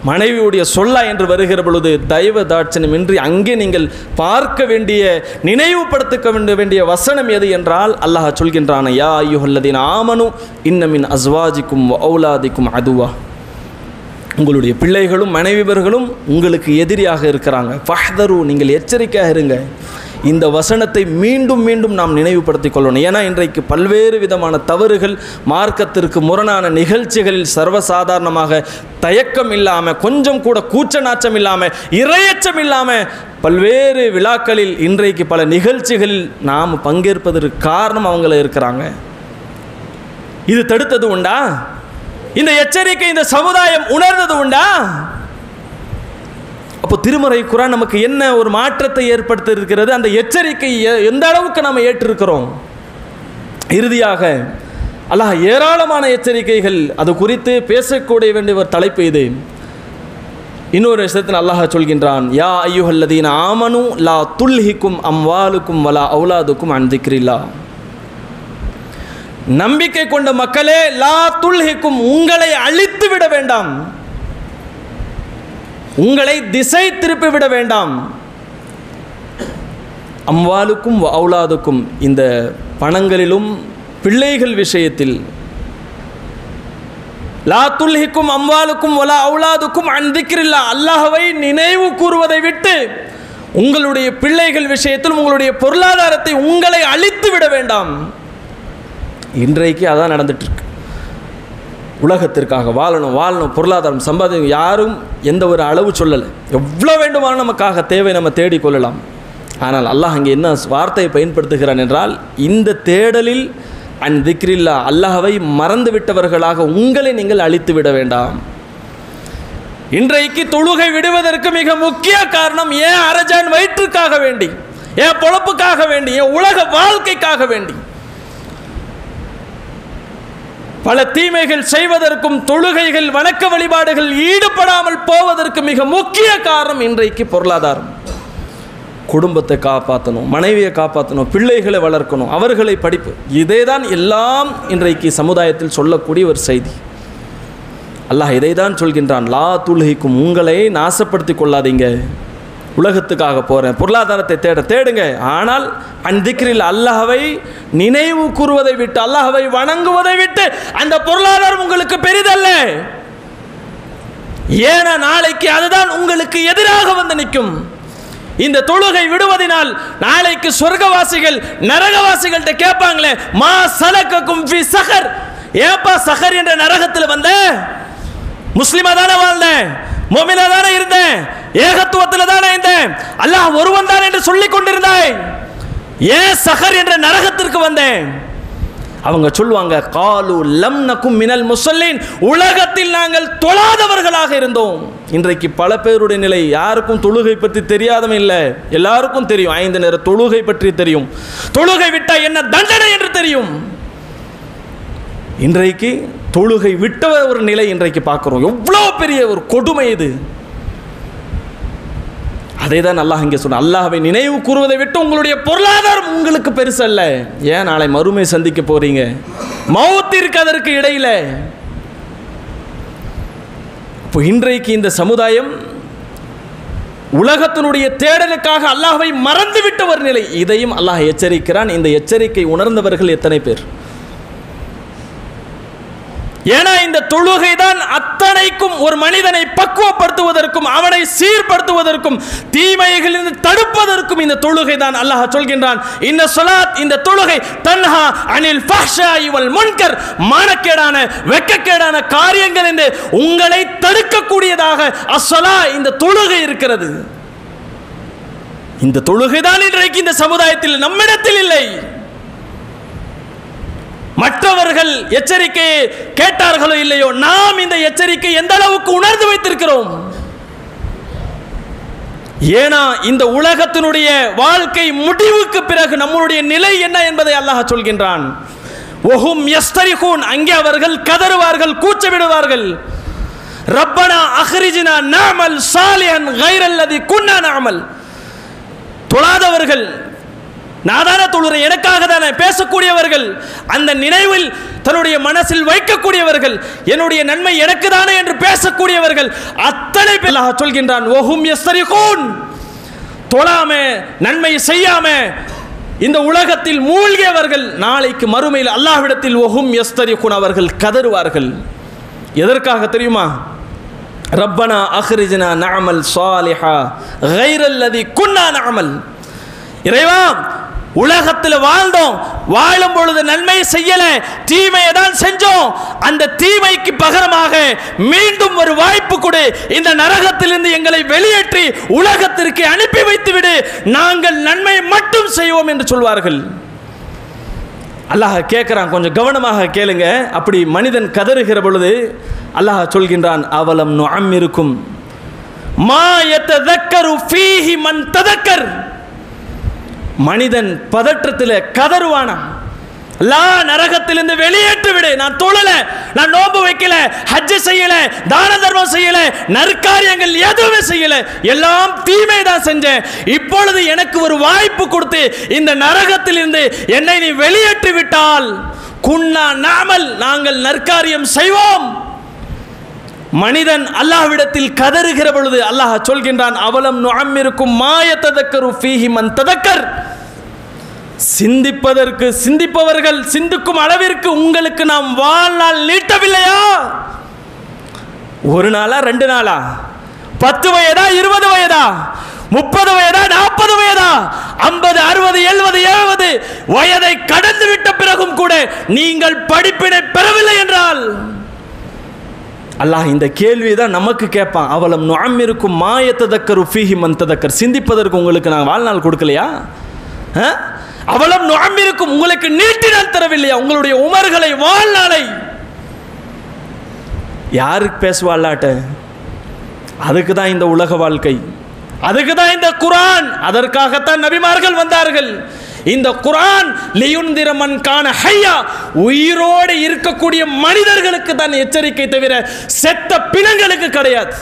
மனைவியுடைய சொல்லா என்று வருகிற பொழுது தெய்வ தாட்சணியமின்றி அங்கே நீங்கள் பார்க்க வேண்டிய, நினைவுபடுத்த வேண்டிய வசனம் எது என்றால் அல்லாஹ் சொல்கின்றான், யா அய்யுஹல்லதீன ஆமனு இன்ன மின் அஸ்வாஜிக்கும் வ ஔலாதிக்கும் அதுவா. உங்களுடைய பிள்ளைகளும் மனைவியர்களும் உங்களுக்கு எதிரியாக இருக்கிறாங்க. ஃபஹ்தரு, நீங்கள் எச்சரிக்கையாக இருங்க. இந்த வசனத்தை மீண்டும் மீண்டும் நாம் நினைவுபடுத்திக் கொள்ளணும். ஏன்னா இன்றைக்கு பல்வேறு விதமான தவறுகள், மார்க்கத்திற்கு முரணான நிகழ்ச்சிகளில் சர்வசாதாரணமாக தயக்கம் இல்லாமல், கொஞ்சம் கூட கூச்ச நாச்சம் இல்லாமல், இரையச்சம் இல்லாமல் பல்வேறு விழாக்களில் இன்றைக்கு பல நிகழ்ச்சிகளில் நாம் பங்கேற்பதற்கு காரணம் அவங்கள இருக்கிறாங்க. இது தடுத்தது உண்டா? இந்த எச்சரிக்கை இந்த சமுதாயம் உணர்ந்தது உண்டா? அப்போ திருமறை குர்ஆன் நமக்கு என்ன ஒரு மாற்றத்தை ஏற்படுத்த இருக்கிறது? அந்த எச்சரிக்கை எந்த அளவுக்கு நாம் ஏற்றிருக்கிறோம்? இறுதியாக அல்லாஹ் ஏராளமான எச்சரிக்கைகள், அது குறித்து பேசக்கூடிய வேண்டிய ஒரு தலைப்பு இது. இன்னொரு விஷயத்தில் அல்லாஹ் சொல்கின்றான், யா அய்யுஹல்லதீன ஆமனு லா துல்ஹிக்கும் அம்வாலுக்கும் வலா அவுலாதுக்கும் அன் திக்ரில்லாஹ். நம்பிக்கை கொண்ட மக்களே, லா துல்ஹிக்கும், உங்களை அழித்து விட வேண்டாம், உங்களை திசை திருப்பி விட வேண்டாம். அம்வாலுக்கும் அவுலாதுக்கும், இந்த பணங்களிலும் பிள்ளைகள் விஷயத்தில், லா துல்ஹிக்கும் அம்வாலுக்கும் வலா அவுலாதுக்கும் அன் திக்ரில்லாஹ், அல்லாஹ்வை நினைவு கூறுவதை விட்டு உங்களுடைய பிள்ளைகள் விஷயத்தில் உங்களுடைய பொருளாதாரத்தை உங்களை அழித்து விட வேண்டாம். இன்றைக்கு அதான் நடந்துட்டு இருக்கு. உலகத்திற்காக வாழணும், பொருளாதாரம் சம்பாதிக்கும், யாரும் எந்த ஒரு அளவு சொல்லலை. எவ்வளோ வேண்டுமானாலும் நமக்காக தேவை நம்ம தேடிக்கொள்ளலாம். ஆனால் அல்லாஹ் அங்கே என்ன வார்த்தையை பயன்படுத்துகிறான் என்றால், இந்த தேடலில் அன் திக்ரில்லா, அல்லாஹ்வை மறந்து விட்டவர்களாக உங்களை நீங்கள் அழித்து விட வேண்டாம். இன்றைக்கு தொழுகை விடுவதற்கு மிக முக்கிய காரணம், ஏன் அரஜான் வயிற்றுக்காக வேண்டி, ஏன் பொழப்புக்காக வேண்டி, ஏன் உலக வாழ்க்கைக்காக வேண்டி பல தீமைகள் செய்வதற்கும், தொழுகைகள் வணக்க வழிபாடுகள் ஈடுபடாமல் போவதற்கு மிக முக்கிய காரணம் இன்றைக்கு பொருளாதாரம். குடும்பத்தை காப்பாற்றணும், மனைவியை காப்பாற்றணும், பிள்ளைகளை வளர்க்கணும், அவர்களை படிப்பு, இதே தான் எல்லாம் இன்றைக்கு சமுதாயத்தில் சொல்லக்கூடிய ஒரு செய்தி. அல்லாஹ் இதை தான் சொல்கின்றான், லா துல்ஹிக்கும், உங்களை நாசப்படுத்தி கொள்ளாதீங்க. உலகத்துக்காக போகிறேன், பொருளாதாரத்தை தேடுங்க, ஆனால் அன் திக்ரில், அல்லாஹ்வை நினைவு கூறுவதை விட்டு, அல்லாஹ்வை வணங்குவதை விட்டு அந்த பொருளாதாரம் உங்களுக்கு பெரிதல்ல. ஏன்னா நாளைக்கு அதுதான் உங்களுக்கு எதிராக வந்து நிற்கும். இந்த தொழுகை விடுவதனால் நாளைக்கு சொர்க்கவாசிகள் நரகவாசிகள்கிட்ட கேட்பாங்களே, மா சலக்கக்கும் ஃபி சகர், ஏப்பா சகர் என்ற நரகத்தில் வந்த? முஸ்லிமா தானே வாழ்ந்தேன், மோமினா தானே இருந்தேன், ஏகத்துவத்தில் தானே இருந்தேன், அல்லாஹ் ஒருவன் தான் என்று சொல்லிக் கொண்டிருந்தாய், ஏன் சகர் என்ற நரகத்திற்கு வந்தேன்? அவங்க சொல்லுவாங்க, காலு லம் நகும் மினல் முஸல்லீன், உலகத்தில் நாங்கள் தொழாதவர்களாக இருந்தோம். இன்றைக்கு பல பேருடைய நிலை, யாருக்கும் தொழுகை பற்றி தெரியாதவன் இல்லை, எல்லாருக்கும் தெரியும். 5 நேர தொழுகை பற்றி தெரியும், தொழுகை விட்டால் என்ன தண்டனை என்று தெரியும். இன்றைக்கு தொழுகை விட்ட ஒரு நிலை இன்றைக்கு பார்க்கிறோம். எவ்வளோ பெரிய ஒரு கொடுமை இது. அதை தான் அல்லாஹ் இங்கே சொன்ன, அல்லாஹ்வை நினைவு கூறுவதை விட்டு உங்களுடைய பொருளாதாரம் உங்களுக்கு பெருசல்ல. ஏன் நாளை மறுமை சந்திக்க போறீங்க, மௌத்திற்கு அதற்கு இடையில. இப்போ இன்றைக்கு இந்த சமுதாயம் உலகத்தினுடைய தேடலுக்காக அல்லாஹ்வை மறந்துவிட்ட ஒரு நிலை. இதையும் அல்லாஹ் எச்சரிக்கிறான். இந்த எச்சரிக்கை உணர்ந்தவர்கள் எத்தனை பேர்? ஏன்னா இந்த தொழுகை தான் அத்தனைக்கும், ஒரு மனிதனை பக்குவப்படுத்துவதற்கும், அவனை சீர்படுத்துவதற்கும், தீமைகளிலிருந்து தடுப்பதற்கும் இந்த தொழுகை தான். அல்லாஹ் சொல்கின்றான், இந்த ஸலாத், இந்த தொழுகை, தன்ஹா அனில் ஃபஹ்ஷாஇ வல் முன்கர், மானக்கேடான வெட்கக்கேடான காரியங்கள் என்று உங்களை தடுக்கக்கூடியதாக அஸ்ஸலா, இந்த தொழுகை இருக்கிறது. இந்த தொழுகை தான் இன்றைக்கு இந்த சமுதாயத்தில் நம்மிடத்தில் இல்லை. மற்றவர்கள் எச்சரிக்கையை கேட்டார்களோ இல்லையோ, நாம் இந்த எச்சரிக்கை எந்த அளவுக்கு உணர்ந்து வைத்திருக்கிறோம்? ஏன்னா இந்த உலகத்தினுடைய வாழ்க்கை முடிவுக்கு பிறகு நம்முடைய நிலை என்ன என்பதை அல்லாஹ் சொல்கின்றான். வஹும் யஸ்தரிகூன், அங்கே அவர்கள் கதறுவார்கள், கூச்சமிடுவார்கள். ரப்பனா அஹ்ரிஜ்னா நஅமல் சாலிஹன் கைரல்லதி குன்னா நஅமல். தொழாதவர்கள், நான் தானே தொழுகிறேன், எனக்காக தானே பேசக்கூடியவர்கள், அந்த நினைவில் தன்னுடைய மனசில் வைக்கக்கூடியவர்கள், என்னுடைய நன்மை எனக்கு தானே என்று பேசக்கூடியவர்கள் அத்தனை பேர் அல்லாஹ் சொல்கின்றான் வஹும் யஸ்தரிகூன். தொழாம நன்மை செய்யாம இந்த உலகத்தில் மூழ்கியவர்கள் நாளைக்கு மறுமையில் அல்லாஹ்விடத்தில் வஹும் யஸ்தரிகூன், அவர்கள் கதறுவார்கள். எதற்காக தெரியுமா? ரப்பனா அக்ரிஜ்னா நஅமல் ஸாலிஹா கைரல்லதி குன்னா நஅமல். இறைவா, உலகத்தில் வாழ்ந்தோம், வாழும் பொழுது நன்மை செய்யல, தீமையை தான் செஞ்சோம், அந்த தீமைக்கு பகரமாக மீண்டும் ஒரு வாய்ப்பு கொடு, இந்த நரகத்திலிருந்து எங்களை வெளியேற்றி உலகத்திற்கு அனுப்பி வைத்து விடு, நாங்கள் நன்மை மட்டும் செய்வோம் என்று சொல்வார்கள். அல்லாஹ் கேட்கிறான், கொஞ்சம் கவனமாக கேளுங்க. அப்படி மனிதன் கதறுகிற பொழுது அல்லாஹ் சொல்கின்றான், அவலம் நுஅம்மிருக்கும் மா யததக்கரு ஃபீஹி மன் ததக்கர். மனிதன் பதற்றத்தில் கதறுவானா, லா நரகத்திலிருந்து வெளியேற்றி விடு, நான் தொழல, நான் நோன்பு வைக்கல, ஹஜ் செய்யல, தான தர்மம் செய்யல, நற்காரியங்கள் எதுவுமே செய்யல, எல்லாம் தீமை தான் செஞ்சேன், இப்பொழுது எனக்கு ஒரு வாய்ப்பு கொடுத்து இந்த நரகத்திலிருந்து என்னை நீ வெளியேற்றி விட்டால் குன்னா நஅமல், நாங்கள் நற்காரியம் செய்வோம். மனிதன் அல்லாஹ்விடத்தில் கதறுகிற பொழுது அல்லாஹ் சொல்கின்றான், அவலம் நுஅம்மிருக்கும் மா யததக்கரு ஃபீஹி மன் ததக்கர். சிந்திப்பதற்கு சிந்திப்பவர்கள் சிந்திக்கும் அளவிற்கு உங்களுக்கு நாம் வாழ்நாள் நீட்டவில்லையா? ஒரு நாளா, 2 நாளா, 10 வயதா, 20 வயதா, 30 வயதா, 40 வயதா, 50, 60, 70, 70 வயதை கடந்து விட்ட பிறகும் கூட நீங்கள் படிப்பினை பெறவில்லை என்றால் அல்லாஹ் இந்த கேள்வி தான் நமக்கு கேட்பான். அவலம் நுஅம்மிருக்கும் மா யததக்கரு ஃபீஹி மன் ததக்கர். சிந்திப்பதற்கு உங்களுக்கு நான் வாழ்நாள் கொடுக்கலையா? அவலம் நுஅம்மிருக்கும், உங்களுக்கு நீட்டினால் தரவில்லையா உங்களுடைய உமர்களை, வாழ்நாளை? யாருக்கு பேசுவாள்லாட்ட? அதுக்கு தான் இந்த உலக வாழ்க்கை, அதுக்கு தான் இந்த குர்ஆன், அதற்காகத்தான் நபிமார்கள் வந்தார்கள். இந்த குர்ஆன் லியுன்திர மன் கான ஹய்யா, உயிரோடு இருக்கக்கூடிய மனிதர்களுக்கு தான் எச்சரிக்கை, தவிர செத்த பிணங்களுக்கு கிடையாது.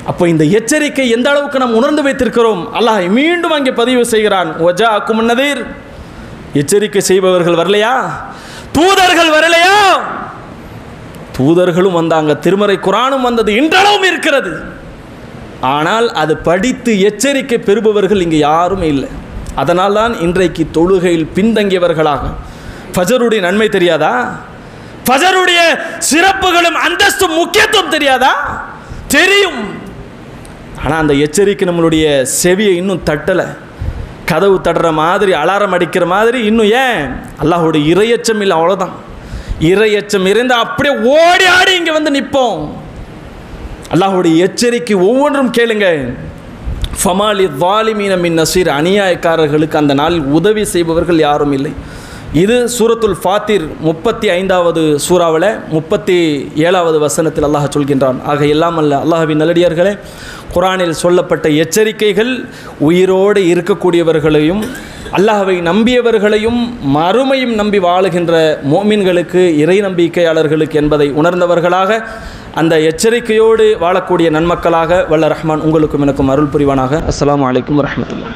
அப்போ இந்த எச்சரிக்கை எந்த அளவுக்கு நாம் உணர்ந்து வைத்திருக்கிறோம்? அல்லாஹ் மீண்டும் அங்கே பதிவு செய்கிறான், வஜாஅக்கும் நதீர். எச்சரிக்கை செய்பவர்கள் வரலையா? தூதர்கள் வரலையா? தூதர்களும் வந்தாங்க, திருமறை குர்ஆனும் வந்தது, இன்றளவும் இருக்கிறது. ஆனால் அது படித்து எச்சரிக்கை பெறுபவர்கள் இங்கே யாருமே இல்லை. அதனால் தான் இன்றைக்கு தொழுகையில் பின்தங்கியவர்களாக. ஃபஜருடைய நன்மை தெரியாதா? ஃபஜருடைய சிறப்புகளும் அந்தஸ்தும் முக்கியத்துவம் தெரியாதா? தெரியும். ஆனால் அந்த எச்சரிக்கை நம்மளுடைய செவியை இன்னும் தட்டலை. கதவு தட்டுற மாதிரி, அலாரம் அடிக்கிற மாதிரி இன்னும். ஏன்? அல்லாஹ்வுடைய இறையச்சம் இல்லை, அவ்வளோதான். இறையச்சம் இருந்தால் அப்படியே ஓடி ஆடி இங்கே வந்து நிற்போம். அல்லாஹ்வுடைய எச்சரிக்கை ஒவ்வொன்றும் கேளுங்க. ஃபமாலி ஸாலிமீன மின் நஸீர், அநியாயக்காரர்களுக்கு அந்த நாளில் உதவி செய்பவர்கள் யாரும் இல்லை. இது சூரத்துல் ஃபாத்திர் 35வது சூறாவில் 37வது வசனத்தில் அல்லாஹ் சொல்கின்றான். ஆக எல்லாம் அல்ல அல்லாஹ்வின் நல்லடியார்களே, குர்ஆனில் சொல்லப்பட்ட எச்சரிக்கைகள் உயிரோடு இருக்கக்கூடியவர்களையும் அல்லாஹ்வை நம்பியவர்களையும் மறுமையும் நம்பி வாழுகின்ற மோமின்களுக்கு, இறை நம்பிக்கையாளர்களுக்கு என்பதை உணர்ந்தவர்களாக, அந்த எச்சரிக்கையோடு வாழக்கூடிய நன்மக்களாக வல்ல ரஹ்மான் உங்களுக்கும் எனக்கும் அருள் புரிவானாக. அஸ்ஸலாமு அலைக்கும் வரஹ்மத்துல்லாஹ்.